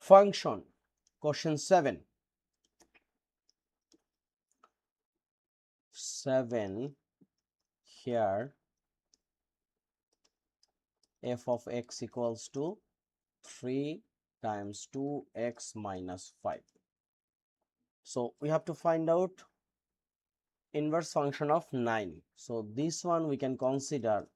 Function, question 7. Here f of x equals to 3 times 2x minus 5. So we have to find out inverse function of 9. So this one we can consider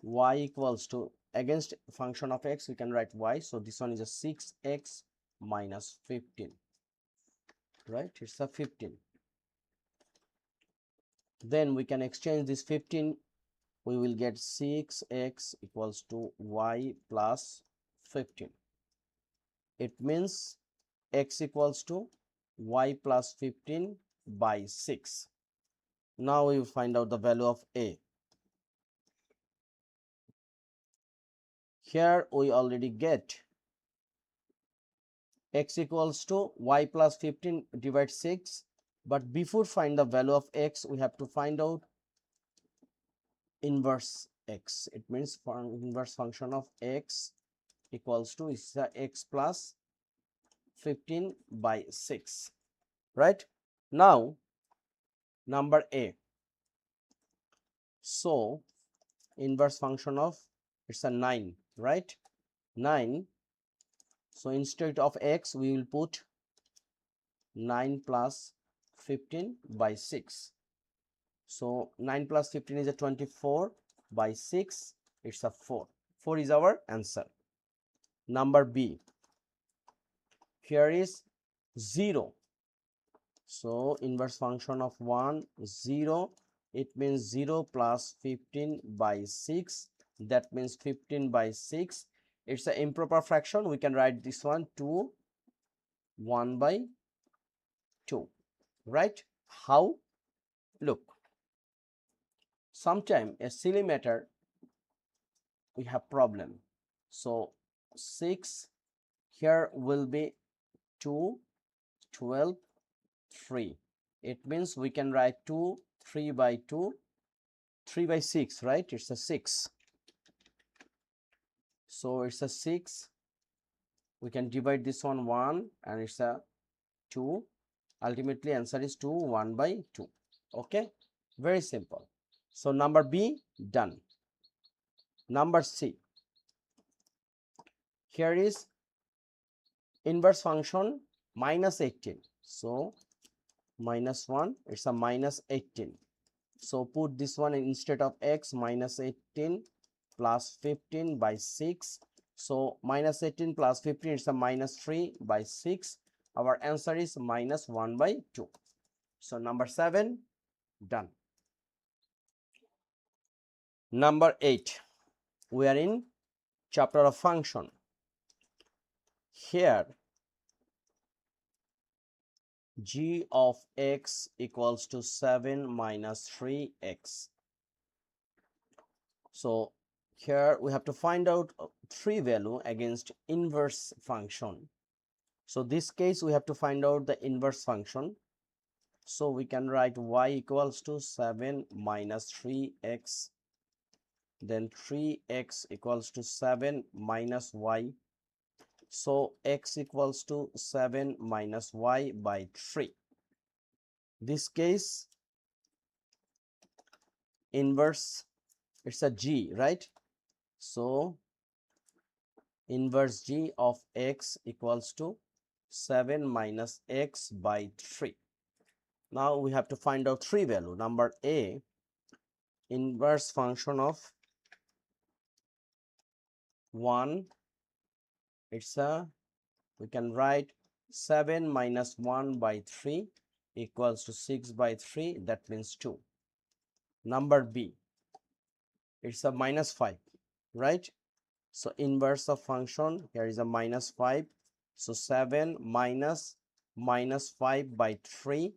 y equals to, against function of x we can write y, so this one is a 6x minus 15, right? It's a 15. Then we can exchange this 15, we will get 6x equals to y plus 15. It means x equals to y plus 15 by 6. Now we will find out the value of a. Here we already get x equals to y plus 15 divide 6, but before find the value of x we have to find out inverse x. It means inverse function of x equals to is x plus 15 by 6, right? Now number a, so inverse function of, it's a 9, right? 9. So instead of x we will put 9 plus 15 by 6. So 9 plus 15 is a 24 by 6, it's a 4. 4 is our answer. Number b, here is 0. So inverse function of 1, 0. It means 0 plus 15 by 6. That means 15 by 6. It's an improper fraction. We can write this one 2, 1 by 2. Right? How? Look. Sometime a silly matter we have problem. So 6 here will be 2, 12, 3. It means we can write 2, 3 by 2, 3 by 6, right? It's a 6. So it's a 6. We can divide this one 1 and it's a 2. Ultimately answer is 2, 1 by 2. Okay, very simple. So number B done. Number C, here is inverse function minus 18. So minus 1, it's a minus 18. So put this one instead of x, minus 18 plus 15 by 6. So minus 18 plus 15, it's a minus 3 by 6. Our answer is minus 1 by 2. So number 7 done. Number 8, we are in chapter of function. Here g of x equals to 7 minus 3x. So here we have to find out 3 value against inverse function. So this case we have to find out the inverse function. So we can write y equals to 7 minus 3x, then 3x equals to 7 minus y. So x equals to 7 minus y by 3. This case inverse, it's a g, right? So inverse g of x equals to 7 minus x by 3. Now we have to find out 3 value. Number A, inverse function of 1, it's a, we can write 7 minus 1 by 3 equals to 6 by 3, that means 2. Number B, it's a minus 5, right? So inverse of function, here is a minus 5. So 7 minus 5 by 3,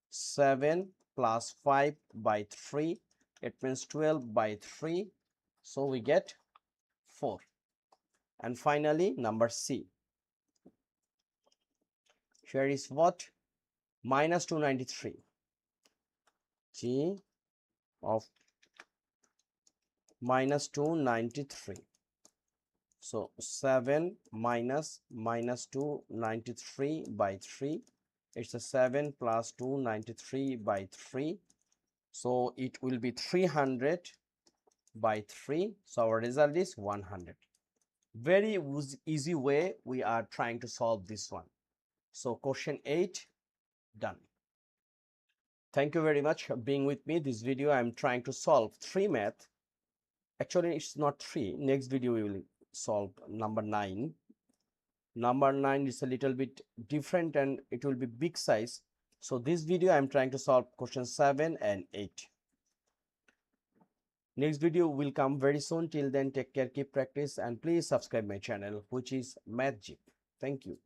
7 plus 5 by 3, it means 12 by 3. So we get 4. And finally number C, here is what? Minus 293. G of minus 293. So 7 minus 2, 93 by 3. It's a 7 plus 2, 93 by 3. So it will be 300 by 3. So our result is 100. Very easy way we are trying to solve this one. So question 8 done. Thank you very much for being with me. This video I am trying to solve 3 math. Actually it's not 3. Next video we will solve number 9. Number 9 is a little bit different and it will be big size. So this video I am trying to solve question 7 and 8. Next video will come very soon. Till then, take care, keep practice, and please subscribe my channel, which is Math Jeep. Thank you.